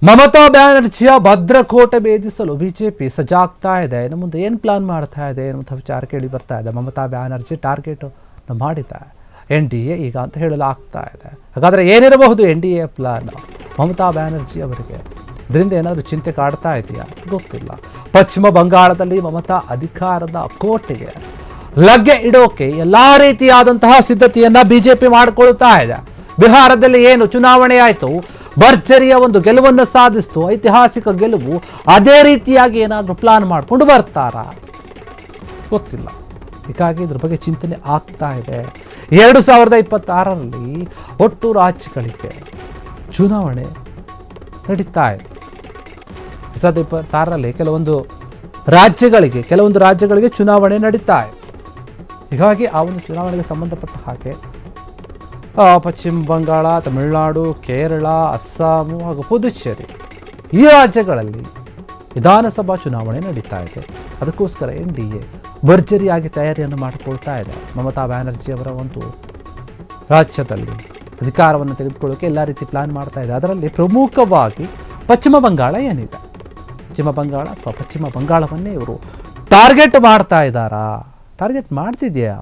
ಮಮತಾ ಬ್ಯಾನರ್ಜಿಯ ಭದ್ರಕೋಟೆ ಭೇದಿಸಲು ಬಿಜೆಪಿ ಸಜ್ಜಾಗ್ತಾ ಇದೆ. ಇನ್ನು ಮುಂದೆ ಏನು ಪ್ಲಾನ್ ಮಾಡ್ತಾ ಇದೆ ಎನ್ನುವಂಥ ವಿಚಾರ ಕೇಳಿ ಬರ್ತಾ ಇದೆ. ಮಮತಾ ಬ್ಯಾನರ್ಜಿ ಟಾರ್ಗೆಟ್ ಮಾಡಿದೆ NDA ಈಗ ಅಂತ ಹೇಳಲಾಗ್ತಾ ಇದೆ. ಹಾಗಾದರೆ ಏನಿರಬಹುದು NDA ಪ್ಲಾನ್ ಮಮತಾ ಬ್ಯಾನರ್ಜಿ ಅವರಿಗೆ? ಇದರಿಂದ ಏನಾದರೂ ಚಿಂತೆ ಕಾಡ್ತಾ ಇದೆಯಾ ಗೊತ್ತಿಲ್ಲ. ಪಶ್ಚಿಮ ಬಂಗಾಳದಲ್ಲಿ ಮಮತಾ ಅಧಿಕಾರದ ಕೋಟೆಗೆ ಲಗ್ಗೆ ಇಡೋಕೆ ಎಲ್ಲ ರೀತಿಯಾದಂತಹ ಸಿದ್ಧತೆಯನ್ನ ಬಿಜೆಪಿ ಮಾಡಿಕೊಳ್ತಾ ಇದೆ. ಬಿಹಾರದಲ್ಲಿ ಏನು ಚುನಾವಣೆ ಆಯಿತು, ಭರ್ಜರಿಯ ಒಂದು ಗೆಲುವನ್ನು ಸಾಧಿಸ್ತು, ಐತಿಹಾಸಿಕ ಗೆಲುವು. ಅದೇ ರೀತಿಯಾಗಿ ಏನಾದರೂ ಪ್ಲಾನ್ ಮಾಡಿಕೊಂಡು ಬರ್ತಾರಾ ಗೊತ್ತಿಲ್ಲ. ಹೀಗಾಗಿ ಇದ್ರ ಬಗ್ಗೆ ಚಿಂತನೆ ಆಗ್ತಾ ಇದೆ. 2026ರಲ್ಲಿ ಒಟ್ಟು ರಾಜ್ಯಗಳಿಗೆ ಚುನಾವಣೆ ನಡೀತಾ ಇದೆ. 2026ರಲ್ಲಿ ಕೆಲವೊಂದು ರಾಜ್ಯಗಳಿಗೆ ಚುನಾವಣೆ ನಡೀತಾ ಇದೆ. ಹೀಗಾಗಿ ಆ ಒಂದು ಚುನಾವಣೆಗೆ ಸಂಬಂಧಪಟ್ಟ ಹಾಗೆ ಪಶ್ಚಿಮ ಬಂಗಾಳ, ತಮಿಳುನಾಡು, ಕೇರಳ, ಅಸ್ಸಾಮು ಹಾಗೂ ಪುದುಚೇರಿ ಈ ರಾಜ್ಯಗಳಲ್ಲಿ ವಿಧಾನಸಭಾ ಚುನಾವಣೆ ನಡೀತಾ ಇದೆ. ಅದಕ್ಕೋಸ್ಕರ NDA ಭರ್ಜರಿಯಾಗಿ ತಯಾರಿಯನ್ನು ಮಾಡಿಕೊಳ್ತಾ ಇದೆ. ಮಮತಾ ಬ್ಯಾನರ್ಜಿ ಅವರ ಒಂದು ರಾಜ್ಯದಲ್ಲಿ ಅಧಿಕಾರವನ್ನು ತೆಗೆದುಕೊಳ್ಳೋಕೆ ಎಲ್ಲ ರೀತಿ ಪ್ಲಾನ್ ಮಾಡ್ತಾ ಇದೆ. ಅದರಲ್ಲಿ ಪ್ರಮುಖವಾಗಿ ಪಶ್ಚಿಮ ಬಂಗಾಳ ಏನಿದೆ, ಪಶ್ಚಿಮ ಬಂಗಾಳವನ್ನೇ ಇವರು ಟಾರ್ಗೆಟ್ ಮಾಡ್ತಾ ಇದ್ದಾರಾ? ಟಾರ್ಗೆಟ್ ಮಾಡ್ತಿದೆಯಾ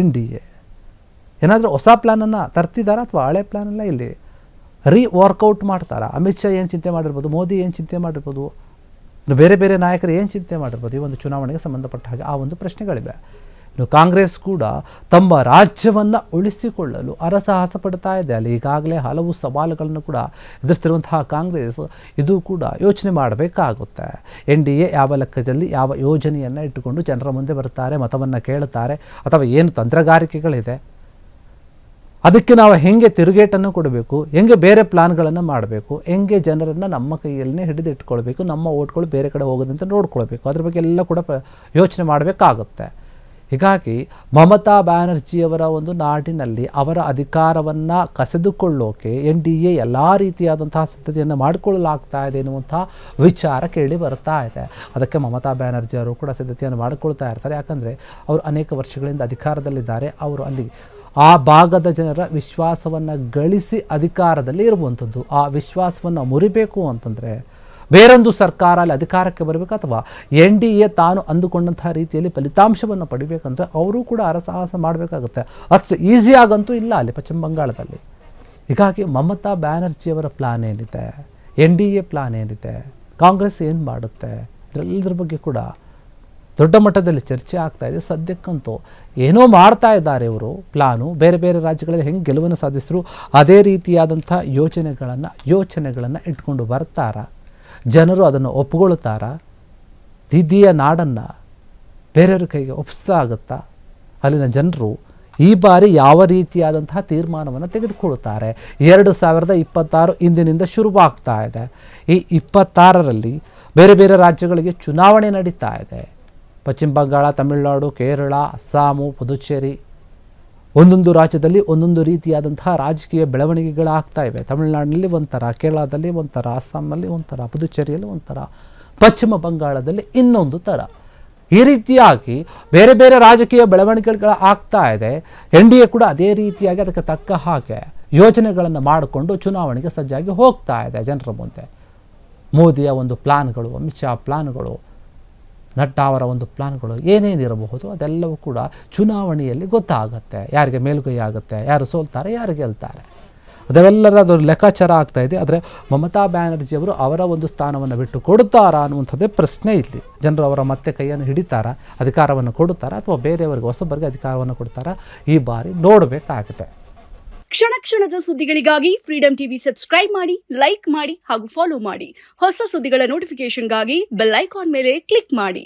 NDA? ಏನಾದರೂ ಹೊಸ ಪ್ಲ್ಯಾನನ್ನು ತರ್ತಿದ್ದಾರಾ ಅಥವಾ ಹಳೆ ಪ್ಲ್ಯಾನೆಲ್ಲ ಇಲ್ಲಿ ವರ್ಕೌಟ್ ಮಾಡ್ತಾರಾ? ಅಮಿತ್ ಶಾ ಏನು ಚಿಂತೆ ಮಾಡಿರ್ಬೋದು, ಮೋದಿ ಏನು ಚಿಂತೆ ಮಾಡಿರ್ಬೋದು, ಇನ್ನು ಬೇರೆ ಬೇರೆ ನಾಯಕರು ಏನು ಚಿಂತೆ ಮಾಡಿರ್ಬೋದು ಈ ಒಂದು ಚುನಾವಣೆಗೆ ಸಂಬಂಧಪಟ್ಟ ಹಾಗೆ ಆ ಒಂದು ಪ್ರಶ್ನೆಗಳಿವೆ. ಇನ್ನು ಕಾಂಗ್ರೆಸ್ ಕೂಡ ತಮ್ಮ ರಾಜ್ಯವನ್ನು ಉಳಿಸಿಕೊಳ್ಳಲು ಹರಸಾಹಸ ಪಡ್ತಾ ಇದೆ. ಅಲ್ಲಿ ಈಗಾಗಲೇ ಹಲವು ಸವಾಲುಗಳನ್ನು ಕೂಡ ಎದುರಿಸ್ತಿರುವಂತಹ ಕಾಂಗ್ರೆಸ್ ಇದು ಕೂಡ ಯೋಚನೆ ಮಾಡಬೇಕಾಗುತ್ತೆ. NDA ಯಾವ ಲೆಕ್ಕದಲ್ಲಿ ಯಾವ ಯೋಜನೆಯನ್ನು ಇಟ್ಟುಕೊಂಡು ಜನರ ಮುಂದೆ ಬರ್ತಾರೆ, ಮತವನ್ನು ಕೇಳುತ್ತಾರೆ, ಅಥವಾ ಏನು ತಂತ್ರಗಾರಿಕೆಗಳಿದೆ, ಅದಕ್ಕೆ ನಾವು ಹೆಂಗೆ ತಿರುಗೇಟನ್ನು ಕೊಡಬೇಕು, ಹೆಂಗೆ ಬೇರೆ ಪ್ಲಾನ್ಗಳನ್ನು ಮಾಡಬೇಕು, ಹೆಂಗೆ ಜನರನ್ನು ನಮ್ಮ ಕೈಯಲ್ಲೇ ಹಿಡಿದಿಟ್ಕೊಳ್ಬೇಕು, ನಮ್ಮ ಓಟ್ಗಳು ಬೇರೆ ಕಡೆ ಹೋಗೋದಂತ ನೋಡ್ಕೊಳ್ಬೇಕು, ಅದ್ರ ಬಗ್ಗೆ ಎಲ್ಲ ಕೂಡ ಯೋಚನೆ ಮಾಡಬೇಕಾಗುತ್ತೆ. ಹೀಗಾಗಿ ಮಮತಾ ಬ್ಯಾನರ್ಜಿಯವರ ಒಂದು ನಾಡಿನಲ್ಲಿ ಅವರ ಅಧಿಕಾರವನ್ನು ಕಸಿದುಕೊಳ್ಳೋಕೆ NDA ಎಲ್ಲ ರೀತಿಯಾದಂತಹ ಸಿದ್ಧತೆಯನ್ನು ಮಾಡಿಕೊಳ್ಳಲಾಗ್ತಾ ಇದೆ ಎನ್ನುವಂಥ ವಿಚಾರ ಕೇಳಿ ಬರ್ತಾ ಇದೆ. ಅದಕ್ಕೆ ಮಮತಾ ಬ್ಯಾನರ್ಜಿ ಅವರು ಕೂಡ ಸಿದ್ಧತೆಯನ್ನು ಮಾಡಿಕೊಳ್ತಾ ಇರ್ತಾರೆ. ಯಾಕಂದರೆ ಅವರು ಅನೇಕ ವರ್ಷಗಳಿಂದ ಅಧಿಕಾರದಲ್ಲಿದ್ದಾರೆ. ಅವರು ಅಲ್ಲಿ ಆ ಭಾಗದ ಜನರ ವಿಶ್ವಾಸವನ್ನು ಗಳಿಸಿ ಅಧಿಕಾರದಲ್ಲಿ ಇರುವಂಥದ್ದು. ಆ ವಿಶ್ವಾಸವನ್ನು ಮುರಿಬೇಕು ಅಂತಂದರೆ ಬೇರೊಂದು ಸರ್ಕಾರ ಅಲ್ಲಿ ಅಧಿಕಾರಕ್ಕೆ ಬರಬೇಕು, ಅಥವಾ NDA ತಾನು ಅಂದುಕೊಂಡಂತಹ ರೀತಿಯಲ್ಲಿ ಫಲಿತಾಂಶವನ್ನು ಪಡಿಬೇಕಂದ್ರೆ ಅವರು ಕೂಡ ಹರಸಾಹಸ ಮಾಡಬೇಕಾಗುತ್ತೆ. ಅಷ್ಟು ಈಸಿಯಾಗಂತೂ ಇಲ್ಲ ಅಲ್ಲಿ ಪಶ್ಚಿಮ ಬಂಗಾಳದಲ್ಲಿ. ಹೀಗಾಗಿ ಮಮತಾ ಬ್ಯಾನರ್ಜಿಯವರ ಪ್ಲಾನ್ ಏನಿದೆ, NDA ಪ್ಲಾನ್ ಏನಿದೆ, ಕಾಂಗ್ರೆಸ್ ಏನು ಮಾಡುತ್ತೆ, ಇದರೆಲ್ಲದರ ಬಗ್ಗೆ ಕೂಡ ದೊಡ್ಡ ಮಟ್ಟದಲ್ಲಿ ಚರ್ಚೆ ಆಗ್ತಾ ಇದೆ. ಸದ್ಯಕ್ಕಂತೂ ಏನೋ ಮಾಡ್ತಾ ಇದ್ದಾರೆ ಇವರು ಪ್ಲಾನು. ಬೇರೆ ಬೇರೆ ರಾಜ್ಯಗಳಲ್ಲಿ ಹೆಂಗೆ ಗೆಲುವನ್ನು ಸಾಧಿಸಿದ್ರು ಅದೇ ರೀತಿಯಾದಂಥ ಯೋಚನೆಗಳನ್ನು ಇಟ್ಕೊಂಡು ಬರ್ತಾರಾ? ಜನರು ಅದನ್ನು ಒಪ್ಪಿಕೊಳ್ತಾರಾ? ದಿದ್ದಿಯ ನಾಡನ್ನು ಬೇರೆಯವ್ರ ಕೈಗೆ ಒಪ್ಪಿಸ್ಲಾಗುತ್ತಾ? ಅಲ್ಲಿನ ಜನರು ಈ ಬಾರಿ ಯಾವ ರೀತಿಯಾದಂತಹ ತೀರ್ಮಾನವನ್ನು ತೆಗೆದುಕೊಳ್ತಾರೆ? 2026 ಇಂದಿನಿಂದ ಶುರುವಾಗ್ತಾ ಇದೆ. ಈ 26ರಲ್ಲಿ ಬೇರೆ ಬೇರೆ ರಾಜ್ಯಗಳಿಗೆ ಚುನಾವಣೆ ನಡೀತಾ ಇದೆ. ಪಶ್ಚಿಮ ಬಂಗಾಳ, ತಮಿಳುನಾಡು, ಕೇರಳ, ಅಸ್ಸಾಮು, ಪುದುಚೇರಿ ಒಂದೊಂದು ರಾಜ್ಯದಲ್ಲಿ ಒಂದೊಂದು ರೀತಿಯಾದಂತಹ ರಾಜಕೀಯ ಬೆಳವಣಿಗೆಗಳಾಗ್ತಾ ಇವೆ. ತಮಿಳುನಾಡಿನಲ್ಲಿ ಒಂಥರ, ಕೇರಳದಲ್ಲಿ ಒಂಥರ, ಅಸ್ಸಾಂನಲ್ಲಿ ಒಂಥರ, ಪುದುಚೇರಿಯಲ್ಲಿ ಒಂಥರ, ಪಶ್ಚಿಮ ಬಂಗಾಳದಲ್ಲಿ ಇನ್ನೊಂದು ಥರ. ಈ ರೀತಿಯಾಗಿ ಬೇರೆ ಬೇರೆ ರಾಜಕೀಯ ಬೆಳವಣಿಗೆಗಳು ಆಗ್ತಾ ಇದೆ. NDA ಕೂಡ ಅದೇ ರೀತಿಯಾಗಿ ಅದಕ್ಕೆ ತಕ್ಕ ಹಾಗೆ ಯೋಜನೆಗಳನ್ನು ಮಾಡಿಕೊಂಡು ಚುನಾವಣೆಗೆ ಸಜ್ಜಾಗಿ ಹೋಗ್ತಾ ಇದೆ ಜನರ ಮುಂದೆ. ಮೋದಿಯ ಒಂದು ಪ್ಲಾನ್ಗಳು, ಅಮಿತ್ ಶಾ ಪ್ಲಾನ್ಗಳು, ನಡ್ಡಾ ಅವರ ಒಂದು ಪ್ಲಾನ್ಗಳು ಏನೇನಿರಬಹುದು ಅದೆಲ್ಲವೂ ಕೂಡ ಚುನಾವಣೆಯಲ್ಲಿ ಗೊತ್ತಾಗುತ್ತೆ. ಯಾರಿಗೆ ಮೇಲುಗೈ ಆಗುತ್ತೆ, ಯಾರು ಸೋಲ್ತಾರೆ, ಯಾರು ಗೆಲ್ತಾರೆ, ಅದೆಲ್ಲರ ಲೆಕ್ಕಾಚಾರ ಆಗ್ತಾ ಇದೆ. ಆದರೆ ಮಮತಾ ಬ್ಯಾನರ್ಜಿಯವರು ಅವರ ಒಂದು ಸ್ಥಾನವನ್ನು ಬಿಟ್ಟು ಕೊಡುತ್ತಾರಾ ಅನ್ನುವಂಥದ್ದೇ ಪ್ರಶ್ನೆ ಇಲ್ಲಿ. ಜನರು ಅವರ ಮತ್ತೆ ಕೈಯನ್ನು ಹಿಡಿತಾರಾ, ಅಧಿಕಾರವನ್ನು ಕೊಡುತ್ತಾರಾ, ಅಥವಾ ಬೇರೆಯವರಿಗೆ ಹೊಸಬರಿಗೆ ಅಧಿಕಾರವನ್ನು ಕೊಡ್ತಾರಾ? ಈ ಬಾರಿ ನೋಡಬೇಕಾಗುತ್ತೆ. ಕ್ಷಣ ಕ್ಷಣದ ಸುದ್ದಿಗಳಿಗಾಗಿ ಫ್ರೀಡಂ ಟಿವಿ ಸಬ್ಸ್ಕ್ರೈಬ್ ಮಾಡಿ, ಲೈಕ್ ಮಾಡಿ ಹಾಗೂ ಫಾಲೋ ಮಾಡಿ. ಹೊಸ ಸುದ್ದಿಗಳ ನೋಟಿಫಿಕೇಶನ್ಗಾಗಿ ಬೆಲ್ ಐಕಾನ್ ಮೇಲೆ ಕ್ಲಿಕ್ ಮಾಡಿ.